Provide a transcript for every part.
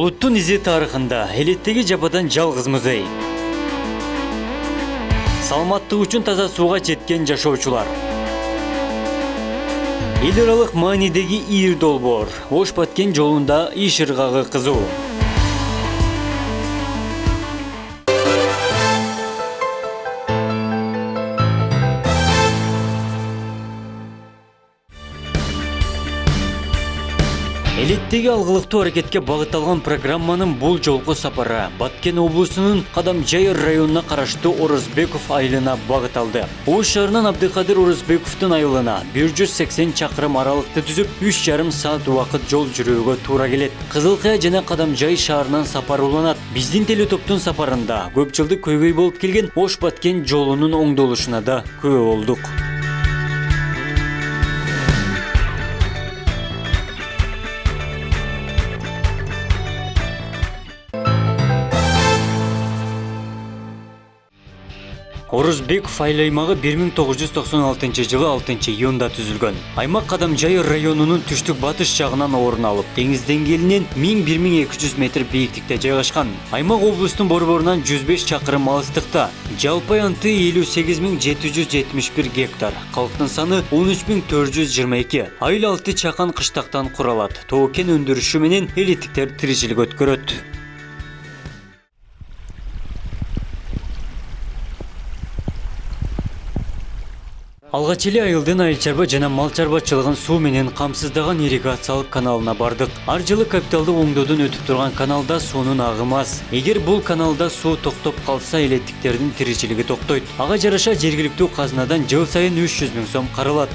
Улуттун изи тарыхында элеттеги жападан жалгыз музей. Саламаттык үчүн таза сууга жеткен жашоочулар. Эл аралык маанидеги ийир долбоор. Ош Баткен жолунда иш ыргагы кызуу. Элеттеги алгылыктуу аракетке багытталган программанын бул жолку сапары Баткен облусунун Кадамжай районуна караштуу Орозбеков айылына багыт алды. Ош шаарынан Абдыкадыр Орозбековдун айылына 180 чакырым аралыкты түзүп, 3,5 саат убакыт жол жүрүүгө туура келет. Кызылкая жана Кадамжай шаарынан сапар уланат. Биздин телетоптун сапарында көп жылдык көйгөй болуп келген Ош Баткен жолунун оңдолушуна да күбө болдук. Орозбеков айыл аймагы 1996 жылы 6 июнда түзүлгөн. Аймак Кадамжай районунун түштүк батыш жагынан орун алып, деңиз деңгээлинен 1000-1200 метр бийиктикте жайгашкан. Аймак облустун борборунан 105 чакырым алыстыкта. Жалпы аянты 58771 гектар. Калктын саны 13422. Айыл 6 чакан кыштактан куралат. Тоо-кен өндүрүшү менен элеттиктер тиричилик өткөрөт. Алгач эле айылдын айыл чарба жана мал чарбачылыгын суу менен камсыздаган ирригациялык каналына бардык. Ар жылы капиталдык оңдоодон өтүп турган каналда суунун агымы аз. Эгер бул каналда суу токтоп калса, элеттиктердин тиричилиги токтойт. Ага жараша жергиликтүү казынадан жыл сайын 300 000 сом каралат.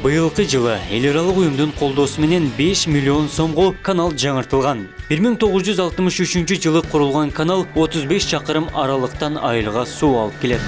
Быйылкы жылы эл аралык уюмдун колдоосу менен 5 миллион сомго канал жаңыртылган. 1963 жылы курулган канал 35 чакырым аралыктан айылга суу алып келет.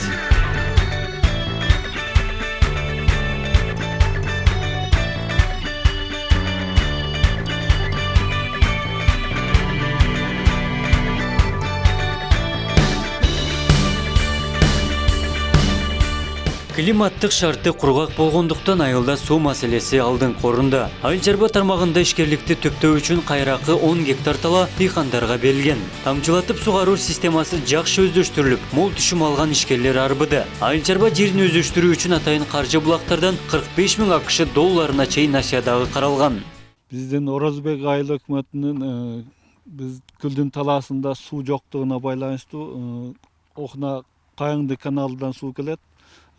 Климаттык шарты кургак болгондуктан айылда суу маселеси алдыңкы орунда. Айыл чарба тармагында ишкерликти төптөө үчүн кайракы 10 гектар тала дыйкандарга берилген. Тамчылатып сугаруу системасы жакшы өздөштүрүлүп, мол түшүм алган ишкерлер арбыды. Айыл чарба жерин өздөштүрүү үчүн атайын каржы булактардан 45 000 АКШ долларына чейин насыя дагы каралган. Биздин Орозбек айыл өкмөтүнүн биз Күлдүн талаасында суу жоктугуна байланыштуу Окуна Кайыңды каналынан суу келет.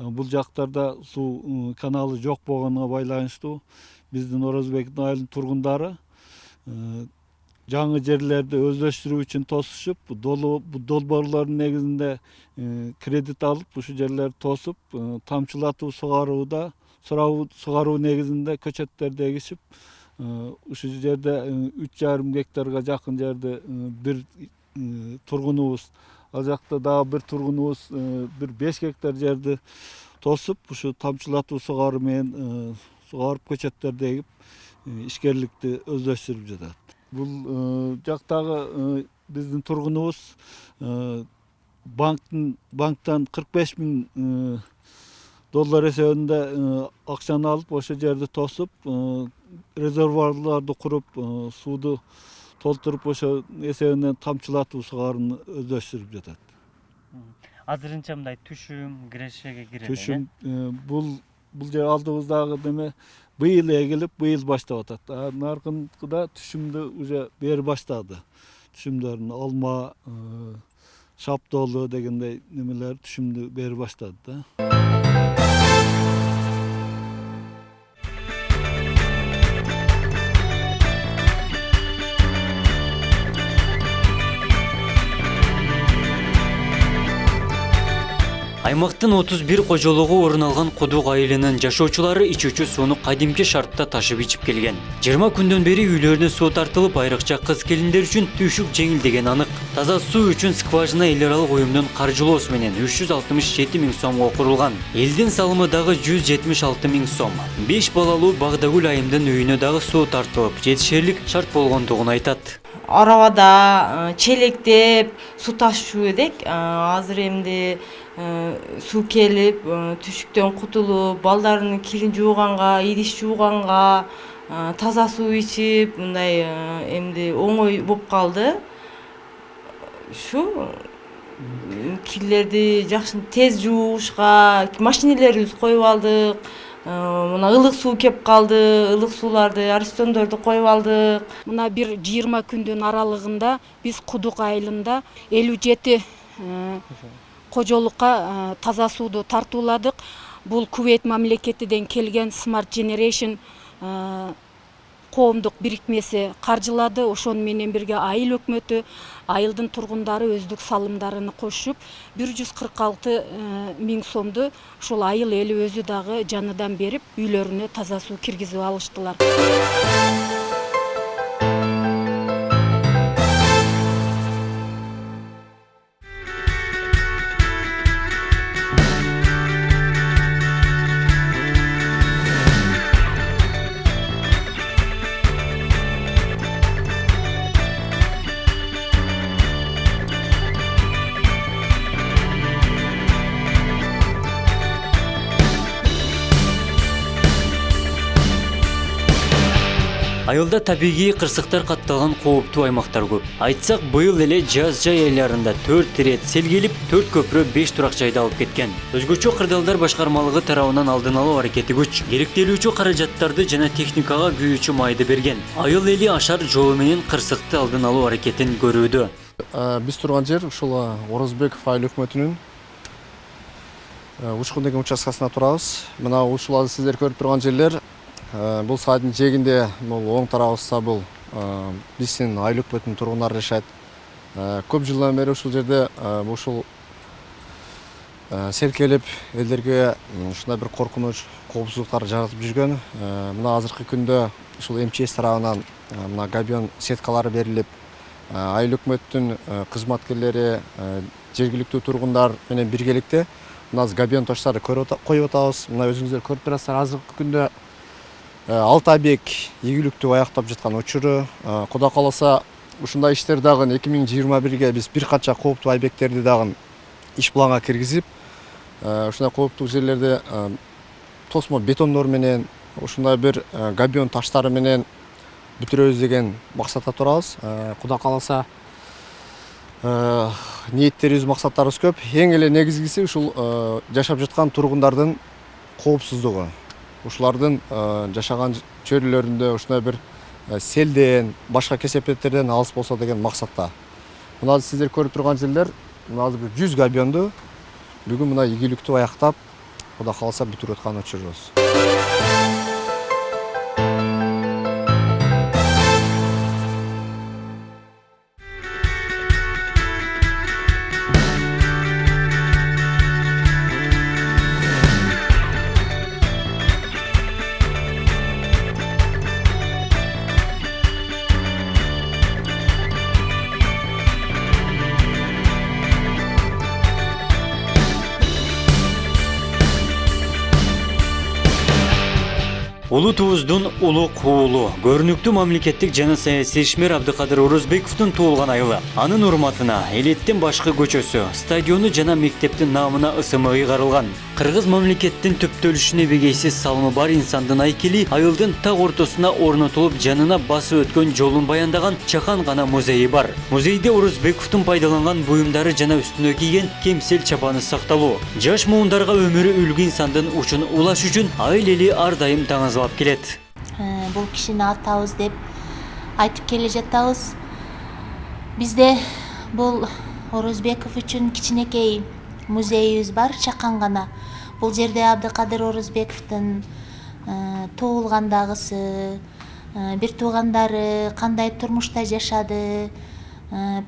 Бул жактарда суу каналы жок болгонуна байланыштуу биздин Орозбектин айылынын тургундары жаңы жерлерди өздөштүрүү үчүн тосушуп, долбоорлордун негизинде кредит алып, ушу жерлерди тосуп, тамчылатуу сугарууда, сугаруу негизинде көчөттөрдү эгишип, ушу жерде 3,5 гектарга жакын жерде бир тургунубуз, ал жакта дагы бир тургунубуз бир 5 гектар жерди тосуп, ушу тамчылатуу сугаруу менен сугарып көчөттөрдү эгип, ишкерликти өздөштүрүп жатат. Бул жактагы биздин тургунубуз банктан 45 000 доллар эсебинде акчаны алып, ошол жерди тосуп, резервуарларды куруп, сууду толтуруп, ошо эсебинен тамчылатуу сугарууну өздөштүрүп жатат. Азырынча мындай түшүм, кирешеге кирет. Түшүм бул жер алдыбыздагы неме быйыл эгилип, быйыл баштап атат. Наркында түшүмдү уже бери баштады. Түшүмдөрүн алма, шаптоолу дегендей немелер түшүмдү бери баштады да. Аймактын 31 кожолугу орун алган Кудук айылынын жашоочулары ичүүчү сууну кадимки шартта ташып ичип келген. 20 күндөн бери үйлөрүнө суу тартылып, айрыкча кыз келиндер үчүн түйшүк жеңилдеген анык. Таза суу үчүн скважина эл аралык уюмдун каржылоосу менен 367 000 сомго курулган. Элдин салымы дагы 176 000 сом. 5 балалуу Багдагүл айымдын үйүнө дагы суу тартылып, жетишерлик шарт болгондугун айтат. Арабада челектеп суу ташуу эдек. Азыр эмди суу келип, түшүктөн кутулуп, балдардын кирин жууганга, идиш жууганга, таза суу ичип мындай эмди оңой болуп калды. Ушу кирлерди жакшы тез жуушка машинелерибизди коюп алдык. Мына ылык суу кеп калды, ылык сууларды, арестондорду коюп алдык. Мына бир 20 күндүн аралыгында биз Кудук айылында 57 кожолукка таза сууду тартууладык. Бул Кувейт мамлекетиден келген Smart Generation коомдук бирикмеси каржылады. Ошону менен бирге айыл өкмөтү, айылдын тургундары өздүк салымдарын кошуп 146 миң сомду ушул айыл эли өзү дагы жаныдан берип, үйлөрүнө таза суу киргизип алыштылар. Айылда табигый кырсыктар катталган кооптуу аймактар көп. Айтсак, быйыл эле жаз жай айларында 4 рет сел келип, 4 көпүрө 5 турак жайды алып кеткен. Өзгөчө кырдаалдар башкармалыгы тарабынан алдын алуу аракети күч, керектелүүчү каражаттарды жана техникага күйүүчү майды берген. Айыл эли ашар жолу менен кырсыкты алдын алуу аракетин көрүүдө. Биз турган жер ушул Орозбеков айыл өкмөтүнүн Учкун деген участкасына турабыз. Мына ушул сиздер көрүп турган жерлер бул сайдын жээгинде, бул оң тарабыбызда бул биздин айыл өкмөтүнүн тургундары жашайт. Көп жылдан бери ушул жерде ушул сел келип элдерге ушундай бир коркунуч, коопсуздуктар жаратып жүргөн. Мына азыркы күндө ушул МЧС тарабынан мына габион сеткалары берилип, айыл өкмөттүн кызматкерлери, жергиликтүү тургундар менен биргеликте мына габион таштарды коюп атабыз. Мына өзүңүздөр көрүп турасыздар, азыркы күндө 6 объект ийгиликтүү аяктап жаткан учуру. Кудай кааласа ушундай иштер дагы 2021-ге биз бир канча кооптуу объекттерди дагы иш планга киргизип, ушундай кооптуу жерлерди тосмо бетондор менен, ушундай бир габион таштары менен бүтүрөбүз деген максатта турабыз. Кудай кааласа ниеттерибиз, максаттарыбыз көп. Эң эле негизгиси ушул жашап жаткан тургундардын коопсуздугу. Ушулардын жашаган чөйрөлөрүндө ушундай бир селден, башка кесепеттерден алыс болсо деген максатта. Мына сиздер көрүп турган жерлер, мына бир 100 габионду бүгүн мына ийгиликтүү аяктап, Кудай кааласа бүтүрүп аткан учурубуз. Улуу туубуздун улук уулу, көрүнүктүү мамлекеттик жана саясий ишмер Абдыкадыр Орозбековдун туулган айылы. Анын урматына элеттин башкы көчөсү, стадиону жана мектептин наамына ысымы ыйгарылган. Кыргыз мамлекеттин түптөлүшүнө бегейсиз салымы бар инсандын айкели айылдын так ортосуна орнотулуп, жанына басып өткөн жолун баяндаган чакан гана музейи бар. Музейде Орозбековдун пайдаланган буюмдары жана үстүнө кийген кемсел чапаны сакталуу. Жаш муундарга өмүрү үлгү инсандын учун улаш үчүн айыл эли ар дайым таңызлап келет. Бул кишини атабыз деп айтып келе жатабыз. Бизде бул Орозбеков үчүн кичинекей музейибиз бар, чакан гана. Бул жерде Абдыкадыр Орозбековдун туулгандагысы, бир туугандары кандай турмушта жашады,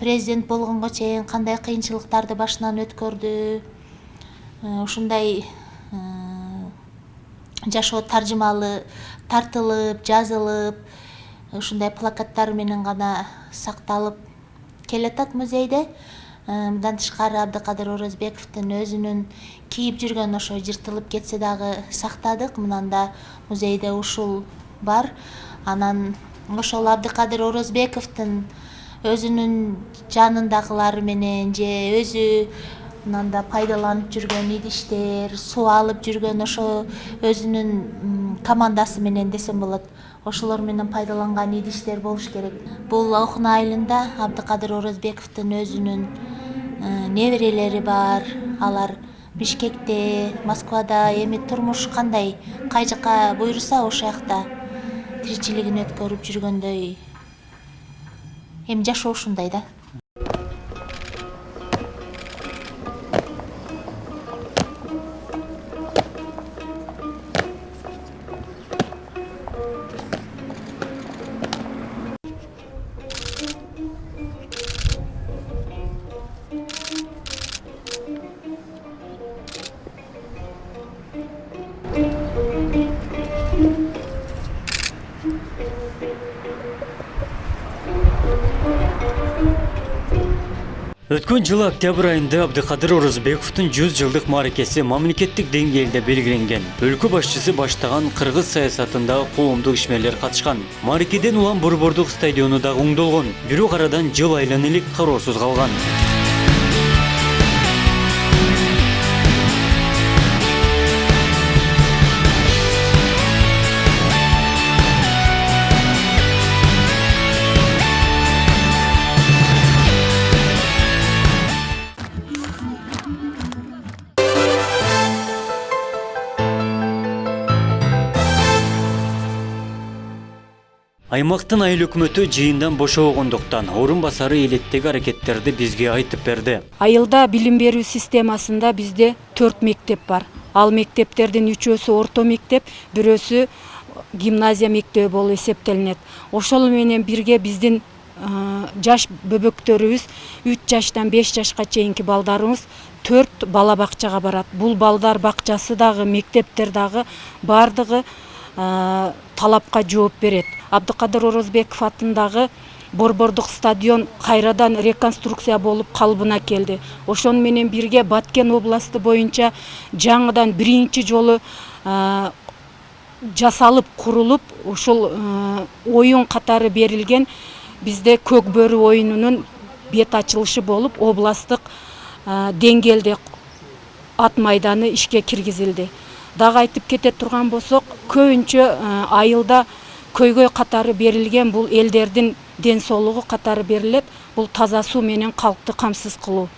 президент болгонго чейин кандай кыйынчылыктарды башынан өткөрдү, ушундай жашоо таржымалы тартылып, жазылып, ушундай плакаттар менен гана сакталып келатат музейде. Мындан тышкары Абдыкадыр Орозбековдун өзүнүн кийип жүргөн ошо жыртылып кетсе дагы сактадык. Мынанда музейде ушул бар. Анан ошол Абдыкадыр Орозбековдун өзүнүн жанындагылары менен же өзү мынанда пайдаланып жүргөн идиштер, суу алып жүргөн ошо өзүнүн командасы менен десем болот. ошолор менен пайдаланган идиштер болуш керек. Бул Окун айылында Абдыкадыр Орозбековдун өзүнүн неберелери бар. Алар Бишкекте, Москвада эми турмуш кандай, кай жака буйруса ошол жакта тиричилигин өткөрүп жүргөндөй. Эми жашоо ушундай да. Өткөн жылы октябрь айында Абдыкадыр Орозбековдун 100 жылдык мааракеси мамлекеттик деңгээлде белгиленген. Өлкө башчысы баштаган кыргыз саясатындагы коомдук ишмерлер катышкан. Мааракеден улам Борбордук стадиону да оңдолгон. Бирок арадан жыл айлан элек кароосуз калган. Аймактын айыл өкмөтү жыйындан бошогондуктан орун басары элеттеги аракеттерди бизге айтып берди. Айылда билим берүү системасында бизде 4 мектеп бар. Ал мектептердин 3-өсү орто мектеп, бирөөсү гимназия мектеби болуп эсептелинет. Ошол менен бирге биздин жаш бөбөктөрүбүз 3 жаштан 5 жашка чейинки балдарыбыз 4 бала бакчага барат. Бул балдар бакчасы дагы, мектептер дагы бардыгы талапка жооп берет. Абдыкадыр Орозбеков атындагы Борбордук стадион кайрадан реконструкция болуп калыбына келди. Ошону менен бирге Баткен областы боюнча жаңыдан биринчи жолу жасалып курулуп, ушул оюн катары берилген бизде көк бөрү оюнунун бет ачылышы болуп, областтык деңгээлде ат майданы ишке киргизилди. Дагы айтып кете турган болсок, көбүнчө айылда көйгөй катары берилген бул элдердин ден соолугу катары берилет. Бул таза суу менен калкты камсыз кылуу.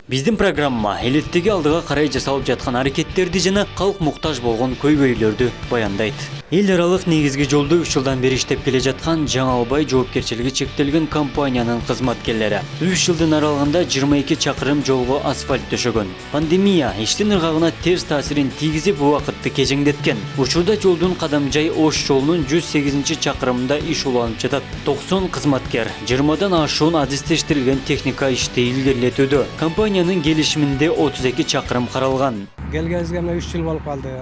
Биздин программа элеттеги алдыга карай жасалып жаткан аракеттерди жана калк муктаж болгон көйгөйлөрдү баяндайт. Эл аралык негизги жолду 3 жылдан бери иштеп келе жаткан Жаңалбай жоопкерчилиги чектелген компаниянын кызматкерлери 3 жылдын аралыгында 22 чакырым жолго асфальт төшөгөн. Пандемия иштин ыргагына терс таасирин тийгизип убакытты кежеңдеткен. Учурда жолдун Кадамжай Ош жолунун 108 чакырымында иш уланып жатат. 90 кызматкер, 20дан ашуун адистештирилген техника ишти илгерилетүүдө. Компаниянын келишиминде 32 чакырым каралган. Келгенибизге 3 жыл болуп калды.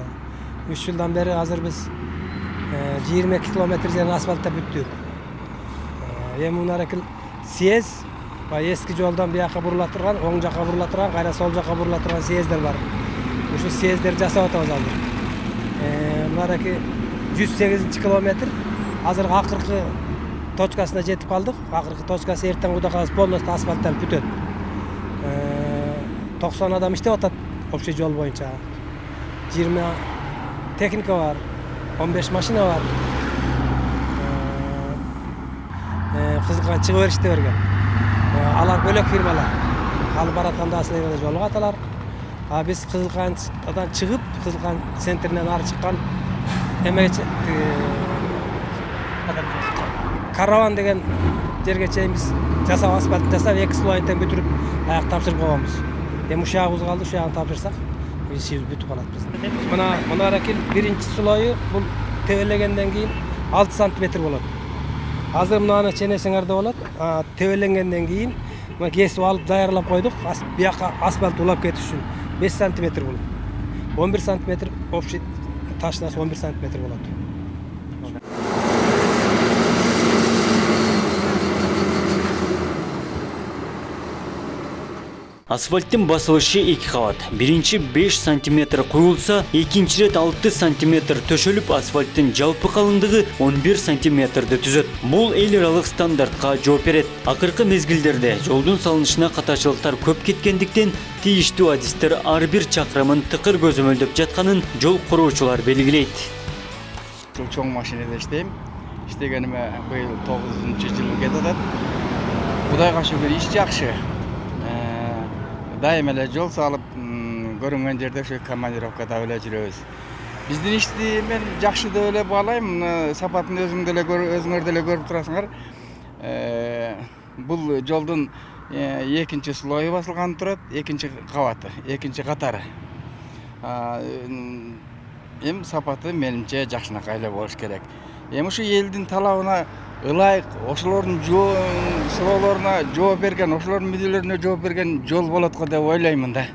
3 жылдан бeri азыр биз 22 километр жерин асфальтта бүттүк. Эми мына съезд, эски жолдон бияка бурула турган, оң жака бурула турган, кайра сол жака бурула турган съездер бар. Ушу съездерди жасап атабыз азыр. Мына 108 километр азыр акыркы точкасына жетип калдык. Акыркы точкасы эртең кудай каласа полностью асфальтталып бүтөт. 90 адам иштеп атат общий жол боюнча. 20 техника бар, 15 машина бар. Кызылкан чыгып бериште берген. Алар бөлөк фирмалар. Алып баратканда асылы жолго аталар. Биз Кызылкандан чыгып, Кызылкан центринен ары чыккан эмеге караван деген жерге чейин биз жасап асфальт жасап 2 слойн тең бүтүрүп аяк тапшырып койгонбуз. Эми ушагыбыз калды, ушагын тапшырсак ишибиз бүтүп калат биздин. Мына биринчи слою бул тебелегенден кийин 6 сантиметр болот. Азыр мынаны ченесиңерде болот. Тебеленгенден кийин мына кесип алып даярлап койдук. Бияка асфальт улап кетиш үчүн 5 сантиметр болот. 11 сантиметр общий ташнасы 11 сантиметр болот. Асфальттын басылышы 2 кабат. Биринчи 5 см куюлса, экинчи рет 6 см төшөлүп, асфальттын жалпы калындыгы 11 см түзөт. Бул эл аралык стандартка жооп берет. Акыркы мезгилдерде жолдун салынышына катачылыктар көп кеткендиктен, тийиштүү адистер ар бир чакырымын тыкыр көзөмөлдөп жатканын жол куруучулар белгилейт. Чоң машинада иштейм. Иштегениме быйыл 9-жыл кетип атат. Кудайга шүгүр иш жакшы. Дайым эле жол салып, көрүнгөн жерде ошо командировкада эле жүрөбүз. Биздин ишти мен жакшы деп эле баалайм. Сапатын өзүңөр деле көрүп турасыңар. Бул жолдун экинчи слою басылган турат, экинчи кабаты, экинчи катары. Эми сапаты менимче жакшынакай эле болуш керек. Эми ушу элдин талабына ылайык, ошолордун суроолоруна жооп берген, ошолордун мүдделерине жооп берген жол болот го деп ойлоймун да.